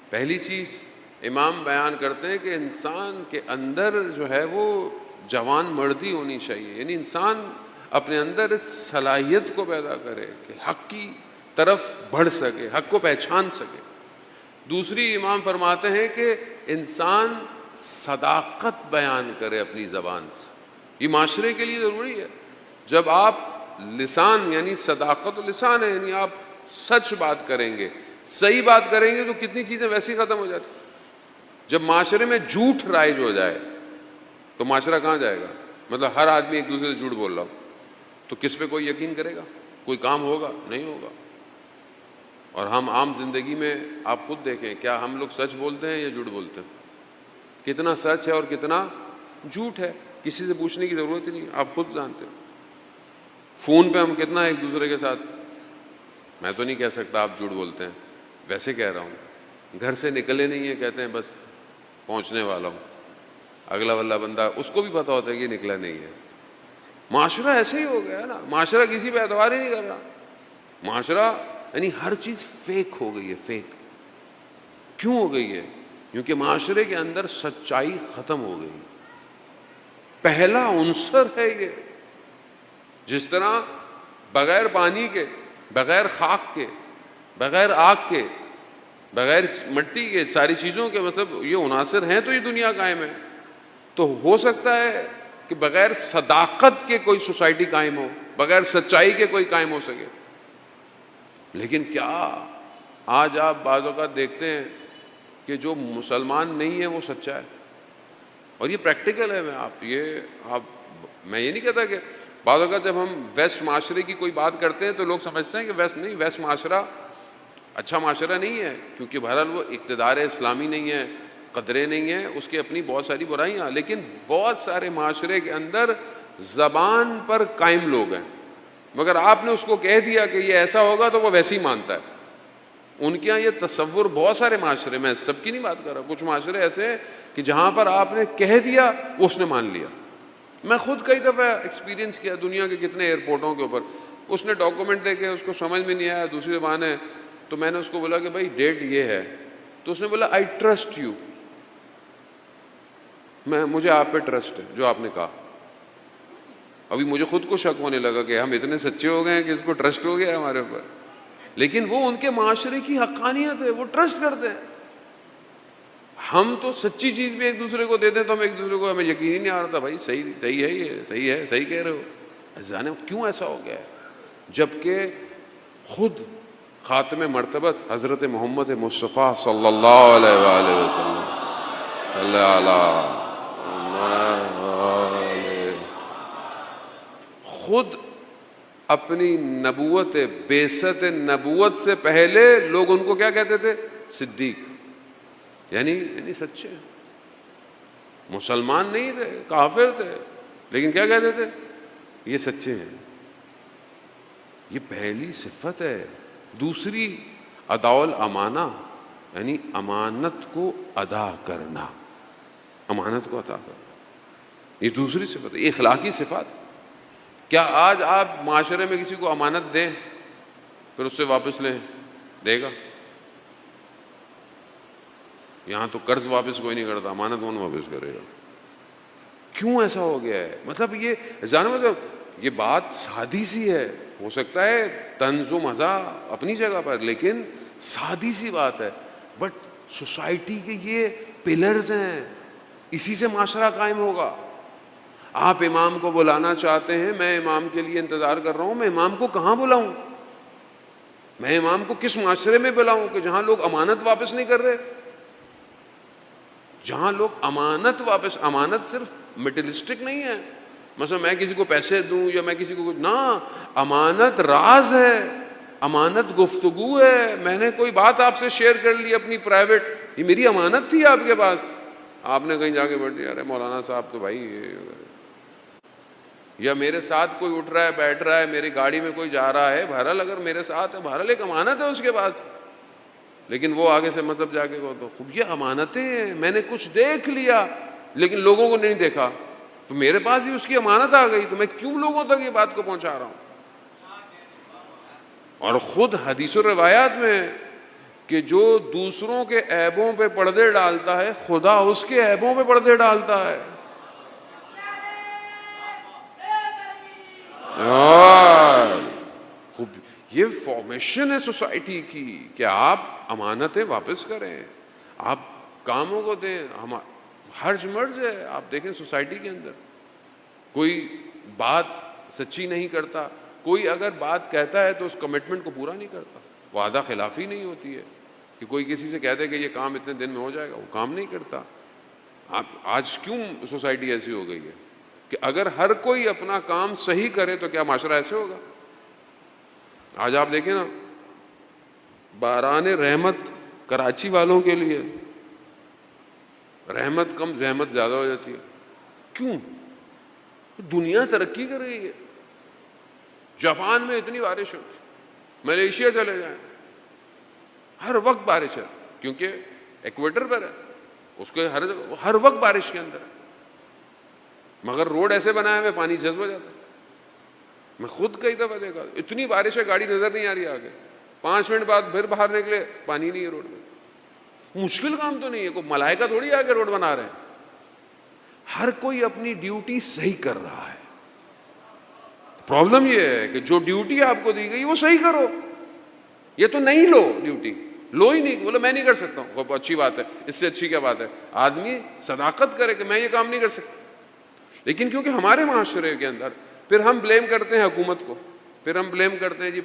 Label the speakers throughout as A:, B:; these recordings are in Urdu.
A: پہلی چیز امام بیان کرتے ہیں کہ انسان کے اندر جو ہے وہ جوان مردی ہونی چاہیے، یعنی انسان اپنے اندر اس صلاحیت کو پیدا کرے کہ حق کی طرف بڑھ سکے، حق کو پہچان سکے۔ دوسری امام فرماتے ہیں کہ انسان صداقت بیان کرے اپنی زبان سے، یہ معاشرے کے لیے ضروری ہے۔ جب آپ لسان، یعنی صداقت و لسان ہے، یعنی آپ سچ بات کریں گے، صحیح بات کریں گے، تو کتنی چیزیں ویسے ہی ختم ہو جاتی۔ جب معاشرے میں جھوٹ رائج ہو جائے تو معاشرہ کہاں جائے گا؟ مطلب ہر آدمی ایک دوسرے سے جھوٹ بول رہا ہو تو کس پہ کوئی یقین کرے گا؟ کوئی کام ہوگا؟ نہیں ہوگا۔ اور ہم عام زندگی میں آپ خود دیکھیں، کیا ہم لوگ سچ بولتے ہیں یا جھوٹ بولتے ہیں؟ کتنا سچ ہے اور کتنا جھوٹ ہے، کسی سے پوچھنے کی ضرورت ہی نہیں، آپ خود جانتے ہیں۔ فون پہ ہم کتنا ایک دوسرے کے ساتھ، میں تو نہیں کہہ سکتا آپ جھوٹ بولتے ہیں، ویسے کہہ رہا ہوں، گھر سے نکلے نہیں ہیں، کہتے ہیں بس پہنچنے والا ہوں، اگلا والا بندہ اس کو بھی پتا ہوتا ہے کہ نکلا نہیں ہے۔ معاشرہ ایسے ہی ہو گیا ہے نا، معاشرہ کسی پہ اعتبار ہی نہیں کر رہا۔ معاشرہ یعنی ہر چیز فیک ہو گئی ہے، فیک۔ کیوں ہو گئی ہے؟ کیونکہ معاشرے کے اندر سچائی ختم ہو گئی۔ پہلا عنصر ہے یہ، جس طرح بغیر پانی کے، بغیر خاک کے، بغیر آگ کے، بغیر مٹی کے، ساری چیزوں کے مطلب یہ عناصر ہیں تو یہ دنیا قائم ہے۔ تو ہو سکتا ہے کہ بغیر صداقت کے کوئی سوسائٹی قائم ہو، بغیر سچائی کے کوئی قائم ہو سکے، لیکن کیا آج آپ بعض اوقات دیکھتے ہیں کہ جو مسلمان نہیں ہے وہ سچا ہے، اور یہ پریکٹیکل ہے۔ میں یہ نہیں کہتا کہ بعض اوقات جب ہم ویسٹ معاشرے کی کوئی بات کرتے ہیں تو لوگ سمجھتے ہیں کہ ویسٹ نہیں، ویسٹ معاشرہ اچھا معاشرہ نہیں ہے، کیونکہ بہرحال وہ اقتدار اسلامی نہیں ہے، قدریں نہیں ہیں، اس کی اپنی بہت ساری برائیاں، لیکن بہت سارے معاشرے کے اندر زبان پر قائم لوگ ہیں، مگر آپ نے اس کو کہہ دیا کہ یہ ایسا ہوگا تو وہ ویسے ہی مانتا ہے۔ ان کے یہاں یہ تصور بہت سارے معاشرے میں، سب کی نہیں بات کر رہا، کچھ معاشرے ایسے ہیں کہ جہاں پر آپ نے کہہ دیا وہ اس نے مان لیا۔ میں خود کئی دفعہ ایکسپیرینس کیا دنیا کے کتنے ایئرپورٹوں کے اوپر، اس نے ڈاکومنٹ دے کے اس کو سمجھ میں نہیں آیا، دوسری زبان ہے، تو میں نے اس کو بولا کہ بھائی ڈیٹ یہ ہے، تو اس نے بولا آئی ٹرسٹ یو، مجھے آپ پہ ٹرسٹ ہے جو آپ نے کہا۔ ابھی مجھے خود کو شک ہونے لگا کہ ہم اتنے سچے ہو گئے ہیں کہ اس کو ٹرسٹ ہو گیا ہمارے اوپر، لیکن وہ ان کے معاشرے کی حقانیت ہے، وہ ٹرسٹ کرتے ہیں۔ ہم تو سچی چیز بھی ایک دوسرے کو دیتے ہیں تو ہم ایک دوسرے کو، ہمیں یقین ہی نہیں آ رہا تھا بھائی صحیح ہے، یہ صحیح ہے، صحیح کہہ رہے ہو۔ جانے کیوں ایسا ہو گیا ہے، جبکہ خود خاتم مرتبت حضرت محمد مصطفیٰ صلی اللہ علیہ وآلہ وسلم خود اپنی نبوت، بعثت نبوت سے پہلے لوگ ان کو کیا کہتے تھے؟ صدیق، یعنی سچے، مسلمان نہیں تھے، کافر تھے، لیکن کیا کہتے تھے؟ یہ سچے ہیں۔ یہ پہلی صفت ہے۔ دوسری ادا الامانہ، یعنی امانت کو ادا کرنا، امانت کو ادا کرنا، یہ دوسری صفت ہے، یہ اخلاقی صفات۔ کیا آج آپ معاشرے میں کسی کو امانت دیں پھر اس سے واپس لیں، دے گا؟ یہاں تو قرض واپس کوئی نہیں کرتا، امانت کون واپس کرے گا؟ کیوں ایسا ہو گیا ہے؟ مطلب یہ مطلب یہ بات سادی سی ہے، ہو سکتا ہے طنز و مزاح اپنی جگہ پر، لیکن سادی سی بات ہے، بٹ سوسائٹی کے یہ پلرز ہیں، اسی سے معاشرہ قائم ہوگا۔ آپ امام کو بلانا چاہتے ہیں، میں امام کے لیے انتظار کر رہا ہوں، میں امام کو کہاں بلاؤں؟ میں امام کو کس معاشرے میں بلاؤں کہ جہاں لوگ امانت واپس نہیں کر رہے، جہاں لوگ امانت صرف مٹیریلسٹک نہیں ہے، مثلا میں کسی کو پیسے دوں یا میں کسی کو کچھ، نہ، امانت راز ہے، امانت گفتگو ہے، میں نے کوئی بات آپ سے شیئر کر لی اپنی پرائیویٹ، یہ میری امانت تھی آپ کے پاس، آپ نے کہیں جا کے بیٹھ دیا، ارے مولانا صاحب تو بھائی، یا میرے ساتھ کوئی اٹھ رہا ہے بیٹھ رہا ہے، میری گاڑی میں کوئی جا رہا ہے، بہرحال اگر میرے ساتھ ہے، بہرحال ایک امانت ہے اس کے پاس، لیکن وہ آگے سے مطلب جا کے تو خوب یہ امانتیں ہیں، میں نے کچھ دیکھ لیا لیکن لوگوں کو نہیں دیکھا، تو میرے پاس ہی اس کی امانت آ گئی، تو میں کیوں لوگوں تک یہ بات کو پہنچا رہا ہوں؟ اور خود حدیث و روایات میں کہ جو دوسروں کے عیبوں پہ پردے ڈالتا ہے خدا اس کے عیبوں پہ پردے ڈالتا ہے. یہ فارمیشن ہے سوسائٹی کی کہ آپ امانتیں واپس کریں, آپ کاموں کو دیں. ہرج مرج ہے. آپ دیکھیں سوسائٹی کے اندر کوئی بات سچی نہیں کرتا, کوئی اگر بات کہتا ہے تو اس کمٹمنٹ کو پورا نہیں کرتا. وعدہ خلافی نہیں ہوتی ہے کہ کوئی کسی سے کہہ دے کہ یہ کام اتنے دن میں ہو جائے گا, وہ کام نہیں کرتا. آپ آج کیوں سوسائٹی ایسی ہو گئی ہے کہ اگر ہر کوئی اپنا کام صحیح کرے تو کیا معاشرہ ایسے ہوگا؟ آج آپ دیکھیں نا, باران رحمت کراچی والوں کے لیے رحمت کم زحمت زیادہ ہو جاتی ہے. کیوں؟ دنیا ترقی کر رہی ہے. جاپان میں اتنی بارش ہوتی, ملیشیا چلے جائیں ہر وقت بارش ہے کیونکہ ایکویٹر پر ہے, اس کے ہر وقت بارش کے اندر ہے, مگر روڈ ایسے بنائے ہوئے پانی جذب ہو جاتا ہے. میں خود کئی دفعہ دیکھا, اتنی بارش ہے گاڑی نظر نہیں آ رہی آگے, 5 منٹ بعد پھر باہر نکلے پانی نہیں ہے روڈ میں. مشکل کام تو نہیں ہے, کوئی ملائکہ تھوڑی آگے روڈ بنا رہے ہیں. ہر کوئی اپنی ڈیوٹی صحیح کر رہا ہے. پرابلم یہ ہے کہ جو ڈیوٹی آپ کو دی گئی وہ صحیح کرو. یہ تو نہیں لو ڈیوٹی, لو ہی نہیں, بولو میں نہیں کر سکتا ہوں, وہ اچھی بات ہے, اس سے اچھی کیا بات ہے. آدمی صداقت کرے کہ میں یہ کام نہیں کر سکتا. لیکن کیونکہ ہمارے معاشرے کے اندر پھر ہم بلیم کرتے ہیں حکومت کو, پھر ہم بلیم کرتے ہیں جی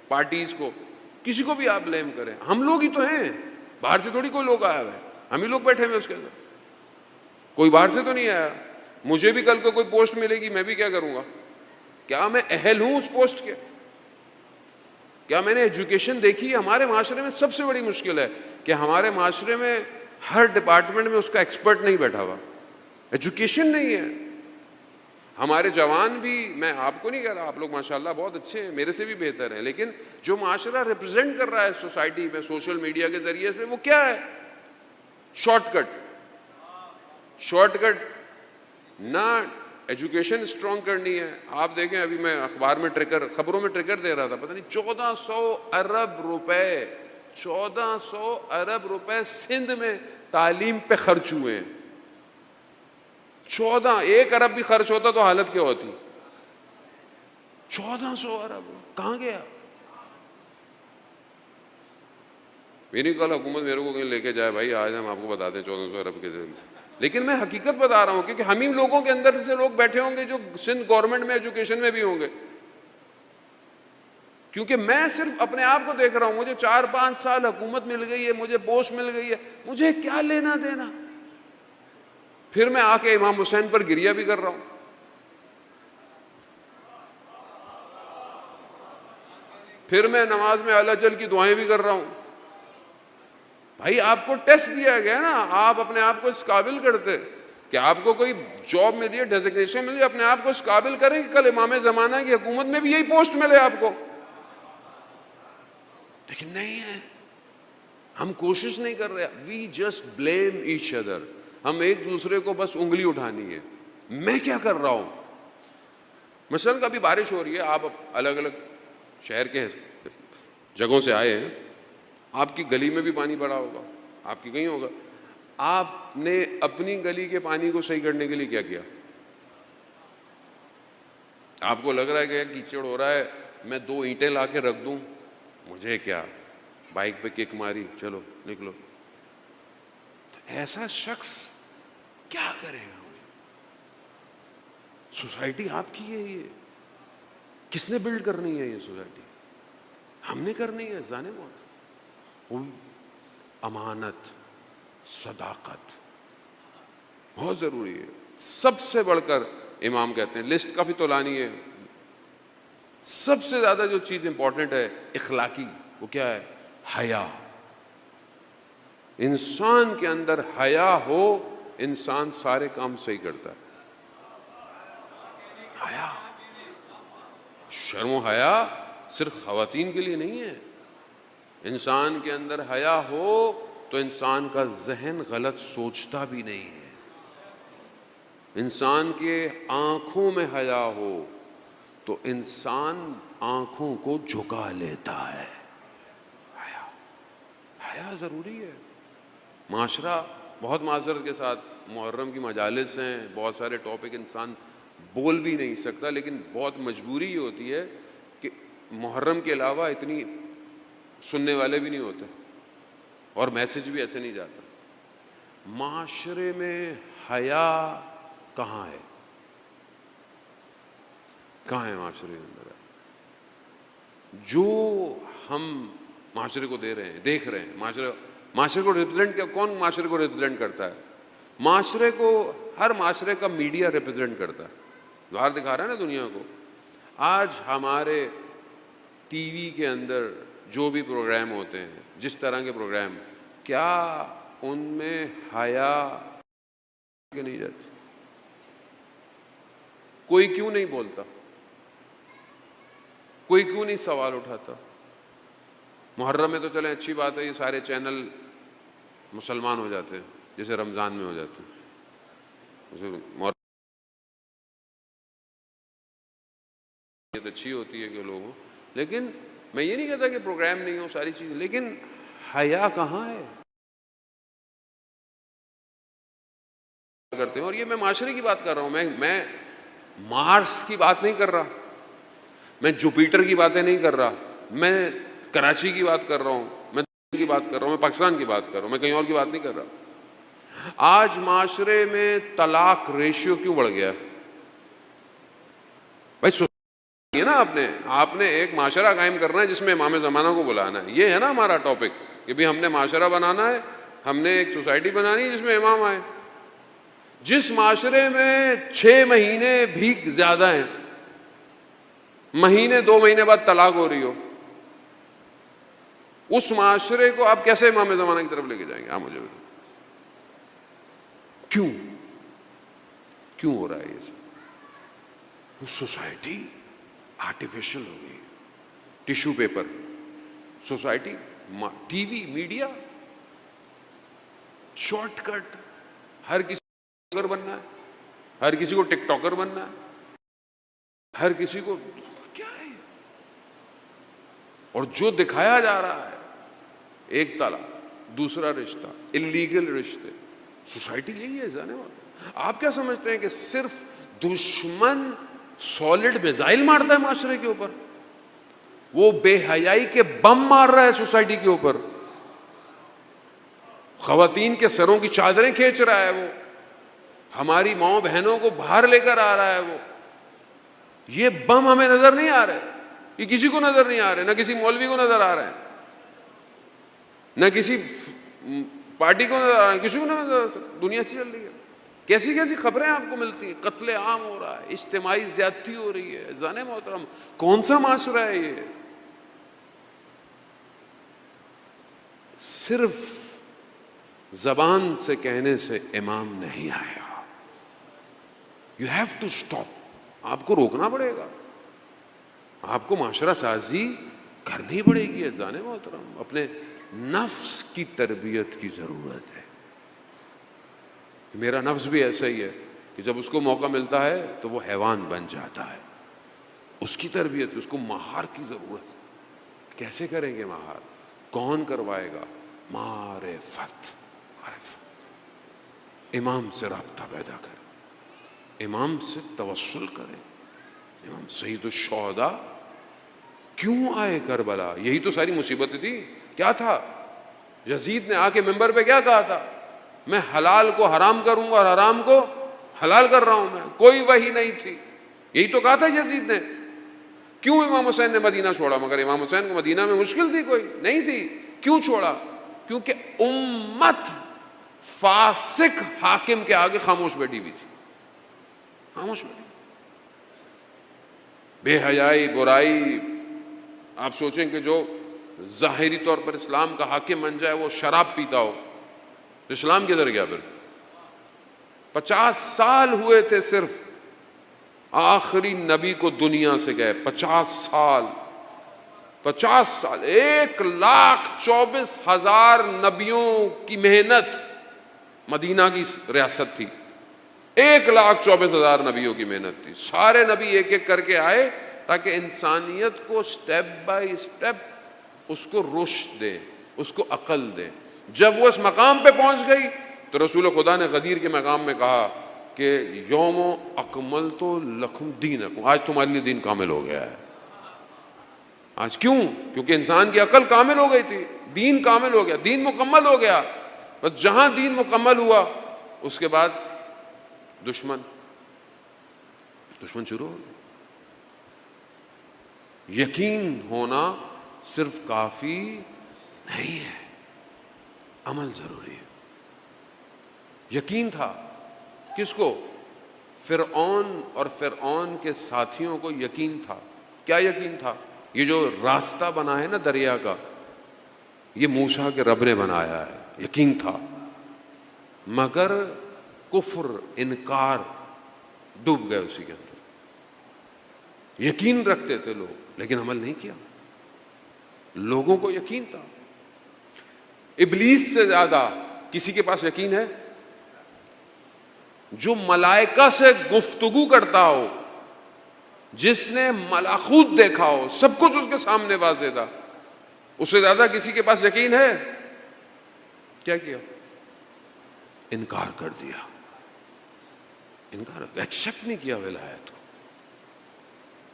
A: پارٹیز کو, کسی کو بھی آپ بلیم کریں, ہم لوگ ہی تو ہیں, باہر سے تھوڑی کوئی لوگ آیا ہوا ہے, ہم ہی لوگ بیٹھے ہوئے اس کے اندر, کوئی باہر سے تو نہیں آیا. مجھے بھی کل کو کوئی پوسٹ ملے گی, میں بھی کیا کروں گا؟ کیا میں اہل ہوں اس پوسٹ کے؟ کیا میں نے ایجوکیشن دیکھی؟ ہمارے معاشرے میں سب سے بڑی مشکل ہے کہ ہمارے معاشرے میں ہر ڈپارٹمنٹ میں اس کا ایکسپرٹ نہیں بیٹھا ہوا, ایجوکیشن نہیں ہے. ہمارے جوان بھی, میں آپ کو نہیں کہہ رہا, آپ لوگ ماشاءاللہ بہت اچھے ہیں, میرے سے بھی بہتر ہیں, لیکن جو معاشرہ ریپرزینٹ کر رہا ہے سوسائٹی میں سوشل میڈیا کے ذریعے سے, وہ کیا ہے؟ Shortcut. نہ ایجوکیشن اسٹرانگ کرنی ہے. آپ دیکھیں ابھی میں اخبار میں خبروں میں ٹریگر دے رہا تھا, پتہ نہیں 1400 ارب روپے سندھ میں تعلیم پہ خرچ ہوئے ہیں. 1 ارب بھی خرچ ہوتا تو حالت کیا ہوتی؟ 1400 ارب کہاں گیا؟ میری کل حکومت میرے کو کہیں لے کے جائے, بھائی آج ہم آپ کو بتا دیں 1400 ارب کے دن, لیکن میں حقیقت بتا رہا ہوں کیونکہ ہم ہی لوگوں کے اندر سے لوگ بیٹھے ہوں گے جو سندھ گورنمنٹ میں ایجوکیشن میں بھی ہوں گے. کیونکہ میں صرف اپنے آپ کو دیکھ رہا ہوں, مجھے 4-5 سال حکومت مل گئی ہے, مجھے پوسٹ مل گئی ہے, مجھے کیا لینا دینا. پھر میں آ کے امام حسین پر گریہ بھی کر رہا ہوں. پھر میں نماز میں اعلی جل کی دعائیں بھی کر رہا ہوں. بھائی آپ کو ٹیسٹ دیا گیا نا, آپ اپنے آپ کو اس قابل کرتے کہ آپ کو کوئی جاب ملی ہے, ڈیزگنیشن ملی ہے, اپنے آپ کو اس قابل کریں کہ کل امام زمانہ کی حکومت میں بھی یہی پوسٹ ملے آپ کو. لیکن نہیں ہے, ہم کوشش نہیں کر رہے. We just blame each other. ہم ایک دوسرے کو بس انگلی اٹھانی ہے, میں کیا کر رہا ہوں. مثلا کبھی بارش ہو رہی ہے, آپ الگ الگ شہر کے جگہوں سے آئے ہیں, آپ کی گلی میں بھی پانی بڑا ہوگا, آپ کی کہیں ہوگا. آپ نے اپنی گلی کے پانی کو صحیح کرنے کے لیے کیا کیا؟ آپ کو لگ رہا ہے کہ کیچڑ ہو رہا ہے, میں 2 اینٹیں لا کے رکھ دوں, مجھے کیا, بائک پہ کک ماری, چلو نکلو. ایسا شخص کیا کرے گا؟ سوسائٹی آپ کی ہے, یہ کس نے بلڈ کرنی ہے؟ یہ سوسائٹی ہم نے کرنی ہے. جانے بہت امانت, صداقت بہت ضروری ہے. سب سے بڑھ کر امام کہتے ہیں, لسٹ کافی طولانی ہے, سب سے زیادہ جو چیز امپورٹنٹ ہے اخلاقی, وہ کیا ہے؟ حیا. انسان کے اندر حیا ہو, انسان سارے کام صحیح کرتا ہے. حیا, شرم و حیا صرف خواتین کے لیے نہیں ہے. انسان کے اندر حیا ہو تو انسان کا ذہن غلط سوچتا بھی نہیں ہے. انسان کے آنکھوں میں حیا ہو تو انسان آنکھوں کو جھکا لیتا ہے. حیا, حیا ضروری ہے. معاشرہ بہت معذرت کے ساتھ محرم کی مجالس ہیں, بہت سارے ٹاپک انسان بول بھی نہیں سکتا, لیکن بہت مجبوری یہ ہوتی ہے کہ محرم کے علاوہ اتنی سننے والے بھی نہیں ہوتے اور میسج بھی ایسے نہیں جاتا. معاشرے میں حیا کہاں ہے؟ کہاں ہے معاشرے کے اندر؟ جو ہم معاشرے کو دے رہے ہیں, دیکھ رہے ہیں, معاشرے کو ریپرزینٹ کون معاشرے کو ریپرزینٹ کرتا ہے؟ معاشرے کو ہر معاشرے کا میڈیا ریپرزینٹ کرتا ہے, باہر دکھا رہا ہے نا دنیا کو. آج ہمارے ٹی وی کے اندر جو بھی پروگرام ہوتے ہیں, جس طرح کے پروگرام, کیا ان میں حیا کہ نہیں جاتی؟ کوئی کیوں نہیں بولتا؟ کوئی کیوں نہیں سوال اٹھاتا؟ محرم میں تو چلیں اچھی بات ہے, یہ سارے چینل مسلمان ہو جاتے ہیں جیسے رمضان میں ہو جاتے ہیں. یہ تو اچھی ہوتی ہے کہ لوگوں, لیکن میں یہ نہیں کہتا کہ پروگرام نہیں ہو, ساری چیزیں, لیکن حیا کہاں ہے؟ کرتے ہیں. اور یہ میں معاشرے کی بات کر رہا ہوں, میں مارس کی بات نہیں کر رہا, میں جوپیٹر کی باتیں نہیں کر رہا, میں کراچی کی بات کر رہا ہوں, میں کی بات کر رہا ہوں, میں پاکستان کی بات کر رہا ہوں, میں کہیں اور کی بات نہیں کر رہا. آج معاشرے میں طلاق ریشیو کیوں بڑھ گیا؟ بھائی ہے نا, آپ نے ایک معاشرہ قائم کرنا ہے جس میں امام زمانہ کو بلانا ہے. یہ ہے نا ہمارا ٹاپک کہ بھی ہم نے معاشرہ بنانا ہے, ہم نے ایک سوسائٹی بنانی ہے جس میں امام آئے. جس معاشرے میں 6 مہینے بھی زیادہ ہیں, مہینے 2 مہینے بعد طلاق ہو رہی ہو, اس معاشرے کو آپ کیسے امام زمانہ کی طرف لے کے جائیں گے؟ آپ مجھے بتائیں کیوں ہو رہا ہے یہ سب؟ سوسائٹی آرٹیفیشل ہو گئی, tissue paper society, TV, media, short cut, ہر کسی کو بننا ہے, ہر کسی کو ٹک ٹاکر بننا ہے, ہر کسی کو کیا ہے. اور جو دکھایا جا رہا ہے, ایک طلاق, دوسرا رشتہ, اللیگل رشتے, سوسائٹی یہی ہے جانے والا. آپ کیا سمجھتے ہیں کہ صرف دشمن سالڈ میزائل مارتا ہے معاشرے کے اوپر؟ وہ بے حیائی کے بم مار رہا ہے سوسائٹی کے اوپر, خواتین کے سروں کی چادریں کھینچ رہا ہے, وہ ہماری ماؤں بہنوں کو باہر لے کر آ رہا ہے. وہ یہ بم ہمیں نظر نہیں آ رہے, یہ کسی کو نظر نہیں آ رہے, نہ کسی مولوی کو نظر آ رہے ہیں, نہ کسی پارٹی کو نظر آ رہے ہیں, کسی کو نظر. دنیا سے چل رہی ہے, کیسی کیسی خبریں آپ کو ملتی ہیں, قتل عام ہو رہا ہے, اجتماعی زیادتی ہو رہی ہے. زانے محترم, کون سا معاشرہ ہے یہ؟ صرف زبان سے کہنے سے امام نہیں آیا. You have to stop. آپ کو روکنا پڑے گا, آپ کو معاشرہ سازی کرنی پڑے گی. زانے محترم, اپنے نفس کی تربیت کی ضرورت ہے. میرا نفس بھی ایسا ہی ہے کہ جب اس کو موقع ملتا ہے تو وہ حیوان بن جاتا ہے. اس کی تربیت, اس کو مہار کی ضرورت ہے. کیسے کریں گے مہار؟ کون کروائے گا؟ معرفت. امام سے رابطہ پیدا کریں, امام سے توسل کریں. امام سید الشہداء کیوں آئے کربلا؟ یہی تو ساری مصیبتیں تھی. کیا تھا؟ یزید نے آ کے ممبر پہ کیا کہا تھا؟ میں حلال کو حرام کروں گا اور حرام کو حلال کر رہا ہوں. میں کوئی وحی نہیں تھی, یہی تو کہا تھا یزید نے. کیوں امام حسین نے مدینہ چھوڑا؟ مگر امام حسین کو مدینہ میں مشکل تھی, کوئی نہیں تھی. کیوں چھوڑا؟ کیونکہ امت فاسق حاکم کے آگے خاموش بیٹھی ہوئی تھی, خاموش بیٹھی. بے حیائی, برائی. آپ سوچیں کہ جو ظاہری طور پر اسلام کا حاکم بن جائے وہ شراب پیتا ہو, تو اسلام کدھر گیا پھر؟ 50 سال ہوئے تھے صرف, آخری نبی کو دنیا سے گئے. 50 سال, 1,24,000 نبیوں کی محنت. مدینہ کی ریاست تھی, 1,24,000 نبیوں کی محنت تھی. سارے نبی ایک ایک کر کے آئے تاکہ انسانیت کو سٹیپ بائی سٹیپ اس کو رشد دے. اس کو عقل دے. جب وہ اس مقام پہ پہنچ گئی تو رسول خدا نے غدیر کے مقام میں کہا کہ یوم اکملت لکم دینکم، آج تمہارے لیے دین کامل ہو گیا ہے. آج کیوں؟ کیونکہ انسان کی عقل کامل ہو گئی تھی، دین کامل ہو گیا، دین مکمل ہو گیا. بس جہاں دین مکمل ہوا اس کے بعد دشمن شروع ہو گیا. یقین ہونا صرف کافی نہیں ہے، عمل ضروری ہے. یقین تھا کس کو؟ فرعون اور فرعون کے ساتھیوں کو یقین تھا. کیا یقین تھا؟ یہ جو راستہ بنا ہے نا دریا کا، یہ موسیٰ کے رب نے بنایا ہے. یقین تھا، مگر کفر، انکار، ڈوب گئے اسی کے اندر. یقین رکھتے تھے لوگ لیکن عمل نہیں کیا. لوگوں کو یقین تھا. ابلیس سے زیادہ کسی کے پاس یقین ہے؟ جو ملائکہ سے گفتگو کرتا ہو، جس نے ملکوت دیکھا ہو، سب کچھ اس کے سامنے واضح تھا، اس سے زیادہ کسی کے پاس یقین ہے؟ کیا کیا؟ انکار کر دیا. انکار، ایکسیپٹ نہیں کیا ولایت کو.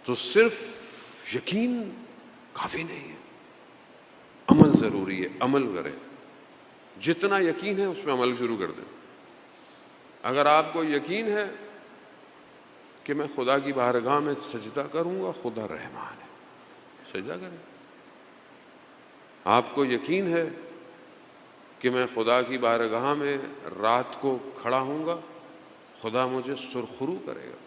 A: تو صرف یقین کافی نہیں ہے، عمل ضروری ہے. عمل کریں، جتنا یقین ہے اس پہ عمل شروع کر دیں. اگر آپ کو یقین ہے کہ میں خدا کی بارگاہ میں سجدہ کروں گا، خدا رحمان ہے، سجدہ کریں. آپ کو یقین ہے کہ میں خدا کی بارگاہ میں رات کو کھڑا ہوں گا، خدا مجھے سرخرو کرے گا،